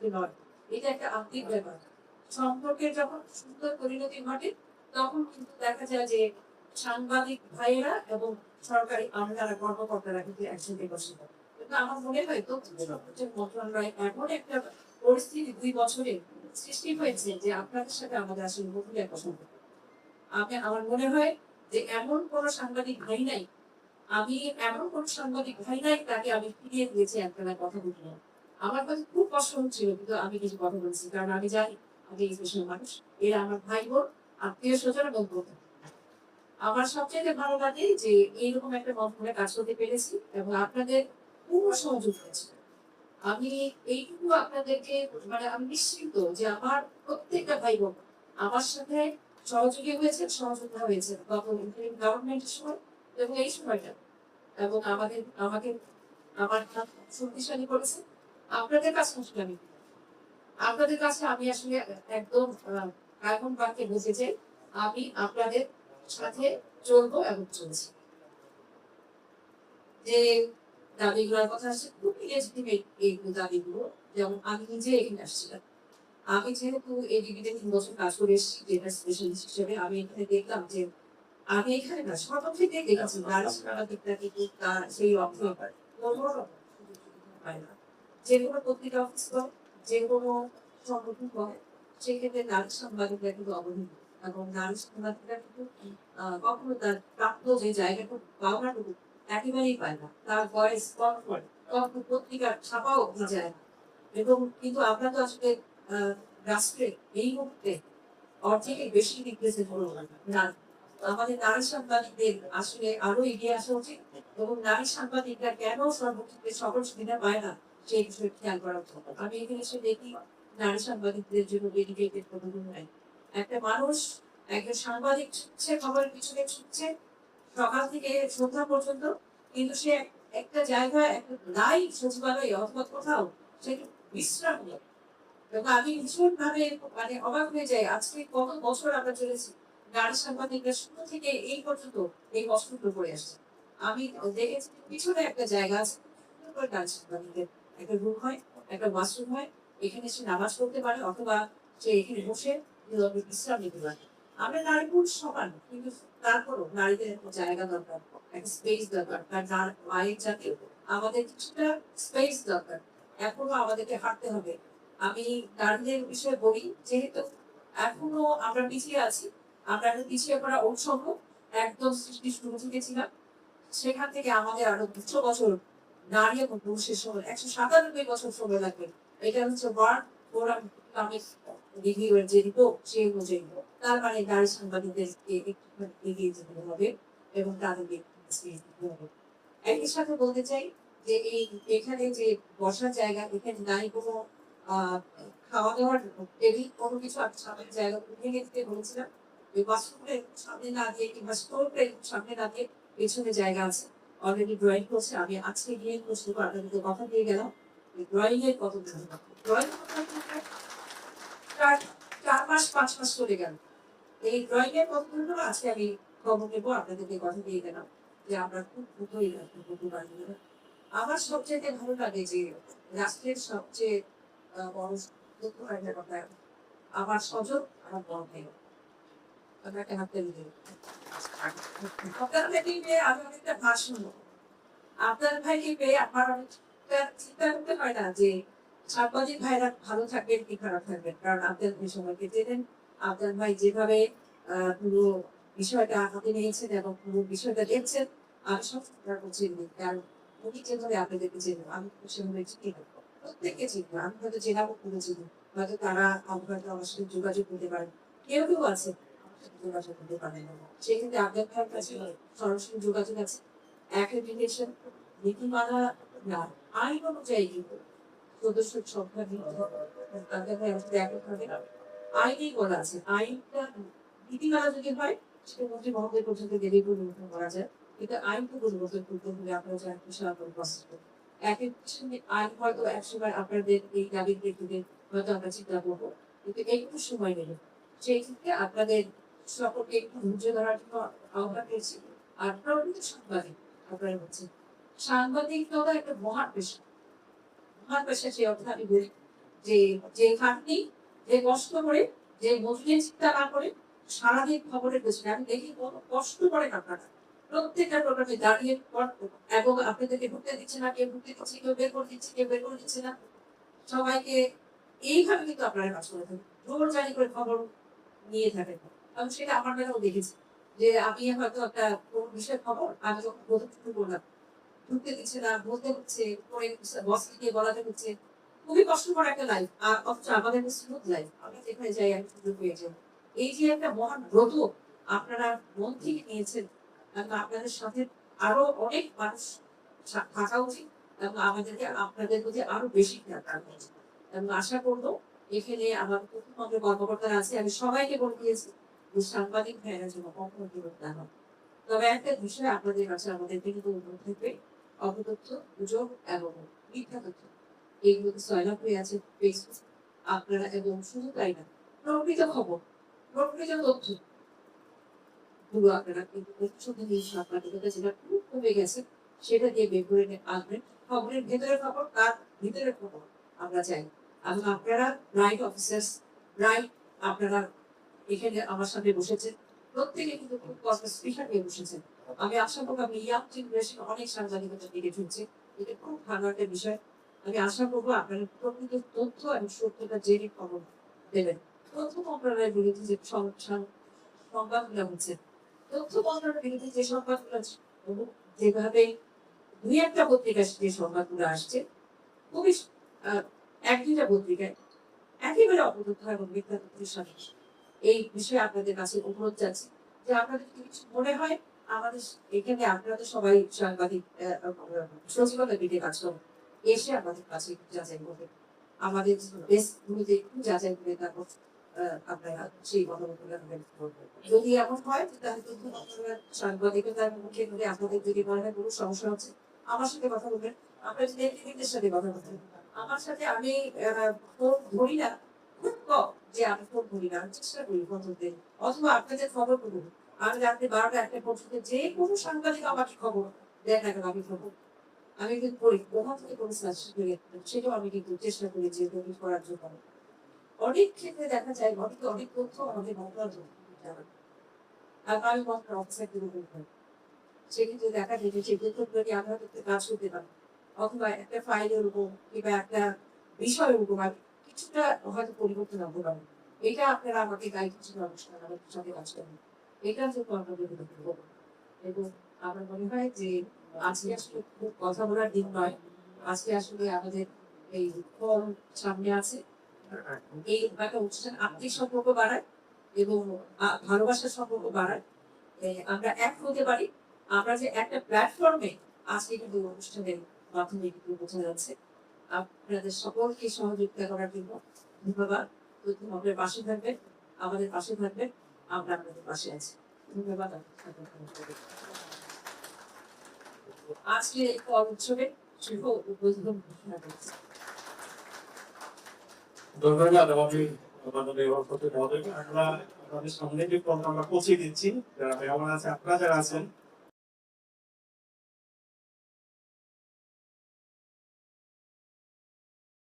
কিন্তু নয়, এটা একটা আত্মিক ব্যাপার। সম্পর্কের যখন সুন্দর পরিণতি ঘটে তখন কিন্তু দেখা যায় যে সাংবাদিক ভাইয়েরা এবং সরকারি যারা কর্মকর্তারা কিন্তু একসাথে বসে। কিন্তু আমার মনে হয় তথ্য সংযোগ মন্ত্রণালয় এমন একটা পরিস্থিতি 2 বছরে সৃষ্টি হয়েছে যে আপনাদের সাথে আমাদের আসলে নতুন একটা সম্পর্ক। আমার মনে হয় যে এমন কোন সাংবাদিক ভাই নাই, আমি এমন কোন সাংবাদিক ভাই নাই তাকে আমি ফিরিয়ে দিয়েছি একবেলা কথা বলতে। আমার কাছে খুব কষ্ট হচ্ছিল কিন্তু আমি কিছু কথা বলছি, কারণ আমি জানি আমি এই দেশের মানুষ, এরা আমার ভাই বোন, আত্মীয় স্বজন এবং বন্ধু। আমার সবচেয়ে ভালো লাগে যে এইরকম একটা মন্ত্রণে কাজ করতে পেরেছি এবং আপনাদের পূর্ণ সহযোগ হয়েছে। আমি এইটুকু আপনাদেরকে মানে আমি নিশ্চিত যে আমার প্রত্যেকটা ভাই বোন আমার সাথে সহযোগী হয়েছে, সহযোগিতা হয়েছে গত গভর্নমেন্টের সময় এবং এই সময়টা, এবং আমাকে আমার শক্তিশালী করেছে। আপনাদের কাছে আসলে আপনাদের কাছে আমি আসলে একদম এখন বাক্যে বুঝে যে আমি আপনাদের সাথে চলবো এবং চলছি। যে দাবিগুলোর কথা আসছে খুব লেজিটিমেট এই দাবিগুলো। যেমন আমি নিজে এখানে আসছিলাম, আমি যেহেতু এই ডিগ্রিতে 3 বছর কাজ করে এসেছি ডেটা স্পেশালিস্ট হিসেবে, আমি এখানে দেখলাম যে আমি এখানে না সব থেকে দেখেছি নারী সাংবাদিকরা কিন্তু তার সেই অর্থে কোনো রকম সুযোগ সুবিধা পায় না। যে কোনো পত্রিকা অফিস বল, যে কোনো সংগঠন বল, সেক্ষেত্রে নারী সাংবাদিকরা কিন্তু অবহেলিত, এবং নারী সাংবাদিকরা কিন্তু কখনো তার প্রাপ্ত যে জায়গাটুকু পাওনাটুকু একেবারেই পায় না। তার ভয়েস কম করে, কখনো পত্রিকার ছাপাও যায় না। এবং কিন্তু আমরা তো আসলে রাষ্ট্রে এই মুহূর্তে অর্ধেকের বেশি রিপ্রেজেন্ট করবো না। আমাদের নারী সাংবাদিকদের আসলে আরো এগিয়ে আসা উচিত, এবং নারী সাংবাদিকরা কেন সর্বক্ষেত্রে সকল সুবিধা পায় না সেই বিষয়ে খেয়াল করা উচিত। আমি এখানে এসে দেখি নারী সাংবাদিকদের জন্য ডেডিকেটেড কোনো নাই। একটা মানুষ, একজন সাংবাদিক ছুটছে, খবরের পিছনে ছুটছে সকাল থেকে সন্ধ্যা পর্যন্ত, কিন্তু সে একটা জায়গায় একটা নাই সচিবালয়ে অথবা কোথাও সে বিশ্রাম নেই। এবং আমি ভীষণ ভাবে মানে অবাক হয়ে যাই, আজকে কত বছর আমরা চলেছি নারী সাংবাদিকরা শুরু থেকে এই পর্যন্ত এই কষ্টগুলো করে আসছে। আমি দেখেছি পিছনে একটা জায়গা আছে, নারী সাংবাদিকদের একটা রুম হয়, একটা ওয়াশরুম হয়, এখানে সে নামাজ পড়তে পারে অথবা সে এখানে বসে বিশ্রাম নিতে পারে। আমরা নারী পুরুষ সমান, কিন্তু তারপরও নারীদের একটা জায়গা দরকার, একটা স্পেস দরকার। তার মায়ের যাতে আমাদের কিছুটা স্পেস দরকার, এখনো আমাদেরকে হাঁটতে হবে। আমি নারীদের বিষয়ে বলি, যেহেতু এখনো আমরা পিছিয়ে আছি, আমরা একটা পিছিয়ে পড়া অংশগ্র একদম সৃষ্টি শুরু থেকে ছিলাম, সেখান থেকে আমাদের আরো 200 বছর নারী এবং পুরুষের সময় 197 বছর সময় লাগবে। এটা হচ্ছে ওয়ার্ল্ড ফোরাম ইকনমিক রিভিউয়ের যে রিপোর্ট সেই অনুযায়ী। তার মানে নারী সাংবাদিকদেরকে একটুখানি এগিয়ে যেতে হবে এবং তাদেরকে হবে। একই সাথে বলতে চাই যে এখানে যে বসার জায়গা, এখানে নাই কোনো খাওয়া দাওয়ার টেবিল, কোনো কিছু সামনের জায়গা ভেঙে দিতে বলেছিলাম। ওই বাথরুমের সামনে না দিয়ে কিংবা স্টোরের সামনে না দিয়ে পেছনে জায়গা আছে, অলরেডি ড্রয়িং করছে। আমি আজকে গিয়ে প্রশ্ন আপনাদেরকে কথা দিয়ে গেলাম ড্রয়িং এর কত ড্রয়িং 4 মাস 5 মাস চলে গেল। এই ড্রয়িং এর কতগুলো আজকে আমি খবর নেবো, আপনাদেরকে কথা দিয়ে গেলাম যে আমরা খুব দ্রুতই বানিয়ে। আমার সবচেয়ে ভালো লাগে যে রাষ্ট্রের সবচেয়ে বড় দুঃখ একটা কথা, আমার স্বজন আমার বড় ভাই। আপনাকে হাতে দিতে আপনার পেয়ে আমি অনেকটা ভাষণ, আপনার ভাইকে পেয়ে আমার অনেকটা চিন্তা করতে হয় না যে সাংবাদিক ভাইরা ভালো থাকবেন কি খারাপ থাকবেন, কারণ আপনার ভাই সময়কে চেনেন। আপনার ভাই যেভাবে পুরো বিষয়টা হাতে নিয়েছেন এবং পুরো বিষয়টা দেখছেন, আমি সব চিনি, কারণ উনি যেভাবে আপনাদেরকে চেনেন আমি সেভাবে চিনি না। প্রত্যেককে চিনবো, আমি হয়তো চেনাবো পুরো চিনি, হয়তো তারা হয়তো আমার সাথে যোগাযোগ করতে পারেন, কেউ কেউ আছে আমার সাথে যোগাযোগ করতে পারেন না, সেক্ষেত্রে আপনার ভাইয়ের কাছে সরাসরি যোগাযোগ আছে। অ্যাক্রেডিটেশন নীতিমালা না, আইন অনুযায়ী কিন্তু সদস্যের সংখ্যা তাদের এককভাবে আইনেই বলা আছে। আইনটা নীতিমালা যদি হয় সেটা মন্ত্রী মহোদয় পর্যন্ত গেলেই পরিবর্তন করা যায়, কিন্তু আইনকে পরিবর্তন করতে হলে আপনারা যারা বিশাল প্রসেস আইন হয়তো একসময় আপনাদের এই দাবির প্রেক্ষিতে হয়তো আমরা চিন্তা করবো, কিন্তু একটু সময় নেবে। সেই ক্ষেত্রে আপনাদের সকলকে একটু ধৈর্য ধরার জন্য আহ্বান করেছি। আর আপনারাও কিন্তু সাংবাদিক, আপনারা হচ্ছে সাংবাদিকতা একটা মহান পেশা। মহান পেশা, সেই অর্থে আমি বলি যে যে খাটনি, যে কষ্ট করে, যে মজুরি চিন্তা না করে সারাদিন খবরের পেছনে আমি দেখি কত কষ্ট করেন আপনারা। প্রত্যেকটা প্রোগ্রামে দাঁড়িয়ে এবং আপনাদেরকে ঢুকতে দিচ্ছে না, কেউ ঢুকতে দিচ্ছে, কেউ বের করে দিচ্ছে, কেউ বের করে দিচ্ছে না। সবাইকে এইভাবে কিন্তু আপনারা কাজ করে থাকেন। জোর জারি করে খবর নিয়ে থাকেন। এবং সেটা আমার বেলাও দেখেছি। যে আমি হয়তো একটা কোন বিষয়ের খবর আমি যখন প্রথম শুরু করলাম, ঢুকতে দিচ্ছে না, বলতে হচ্ছে, পরে বসকে গিয়ে বলাতে হচ্ছে। খুবই কষ্টকর একটা লাইফ। আর অথচ আমাদের স্মুথ লাইফ। আমি যেখানে যাই আমি সুযোগ পেয়ে যাই। এই যে একটা মহান ব্রত আপনারা মন থেকে নিয়েছেন এবং আপনাদের সাথে আরো অনেক মানুষ থাকা উচিত এবং আমাদেরকে আপনাদের প্রতি আরো বেশি খেয়াল রাখা উচিত। এবং আশা করবো এখানে আমার প্রথম কর্মকর্তারা আছে, আমি সবাইকে বলে দিয়েছি যে সাংবাদিক ভাইয়েরা যেন কখনো বিরোধ না হয়। তবে একটা বিষয় আপনাদের কাছে আমাদের কিন্তু অনুরোধ থাকবে, অপতথ্য, গুজব এবং মিথ্যা তথ্য এইগুলোতে সয়লাভ হয়ে আছে ফেসবুক আপনারা, এবং শুধু তাই না, প্রকৃত খবর, প্রকৃত তথ্য গুলো আপনারা কিন্তু প্রতিশোধের জিনিস আপনাদের কাছে যেটা খুব কমে গেছে সেটা দিয়ে বের করে আসবেন। খবরের ভেতরের খবর তার ভিতরের খবর আমরা চাই। এবং আপনারা রাইট অফিসার্স, রাইট আপনারা এখানে আমার সাথে বসেছেন, প্রত্যেকে কিন্তু খুব কর্মস্পৃহা নিয়ে বসেছেন। আমি আশা করবো আমি ইয়াং জেনারেশন অনেক সাংবাদিকতার দিকে ঝুঁকছে, এটা খুব ভালো একটা বিষয়। আমি আশা করবো আপনারা প্রকৃত তথ্য এবং সত্যতা জেনে খবর দেবেন। তথ্য মন্ত্রণালয়ের বিরুদ্ধে যে সংবাদগুলো হচ্ছে, তথ্য মন্ত্রণালয়ের বিরুদ্ধে যে সংবাদগুলো যেভাবে দুই একটা পত্রিকায় যে সংবাদগুলো আসছে, খুবই এক দুইটা পত্রিকায় একেবারে অপতথ্য এবং মিথ্যা তথ্যের সাথে এই বিষয়ে আপনাদের কাছে অনুরোধ যাচ্ছে যে আপনাদের যদি কিছু মনে হয়, আমাদের এখানে আপনারা তো সবাই সাংবাদিক সচিবালয় দিকে কাজ করেন, এসে আমাদের কাছে একটু যাচাই করবেন, আমাদের দেশগুলোতে একটু যাচাই করে তারপর আপনারা সেই কথাগুলো করবেন। যদি এমন হয় তাহলে কিন্তু আপনারা সাংবাদিকতার মুখে করে আপনাদের যদি মনে হয় কোনো সমস্যা হচ্ছে, আমার সাথে কথা বলবেন। আপনার যদি নেতৃত্বের সাথে কথা বলবেন, আমার সাথে আমি ফোন ধরি না, খুব কম যে আমি ফোন করি না, আমি চেষ্টা করি ফোন ধরতে, অথবা আপনাদের খবর করুন। আমি রাত্রে 12টা 1টা পর্যন্ত যে কোনো সাংবাদিক আমাকে খবর দেন না কেন আমি খবর আমি কিন্তু করি, ওখান থেকে কোনো সার্চ করে সেটাও আমি কিন্তু চেষ্টা করি যে তৈরি করার জন্য। অনেক ক্ষেত্রে দেখা যায় অনেকে অনেক তথ্য আমাদের মন্ত্রণালয় জানান, আর আমি মন্ত্রণালয় অফিসার করে সেক্ষেত্রে দেখা যায় যে সেই তথ্যগুলো নিয়ে আমরা করতে কাজ করতে পারি, অথবা একটা ফাইলের উপর কিংবা একটা বিষয়ের উপর কিছুটা হয়তো পরিবর্তন আনতে পারি। এটা আপনারা আমাকে গাইড হিসেবে অনুষ্ঠান আমাদের সাথে কাজ করবেন, এটার জন্য আপনাদের করবো। এবং আমার মনে হয় যে আজকে আসলে খুব কথা বলার দিন নয়, আজকে আসলে আমাদের এই ফল সামনে আছে, এই একটা অনুষ্ঠান আত্মিক সম্পর্ক বাড়ায় এবং ভালোবাসার সম্পর্ক বাড়ায়। আমরা এক হতে পারি, আমরা যে একটা প্ল্যাটফর্মে আজকে কিন্তু অনুষ্ঠানের মাধ্যমে কিন্তু বোঝা যাচ্ছে। আপনাদের সকলকে সহযোগিতা করার জন্য ধন্যবাদ। আমাদের পাশে থাকবেন, আমাদের পাশে থাকবেন, আমরা আপনাদের পাশে আছি। ধন্যবাদ। আজকে এই উৎসবে শুভ উদ্বোধন ঘোষণা করছি। ধন্যবাদ আমাদের আমরা আপনাদের সামনে যে প্রোগ্রামটা পৌঁছে দিচ্ছি, যারা মেহমান আছে আপনারা যারা আছেন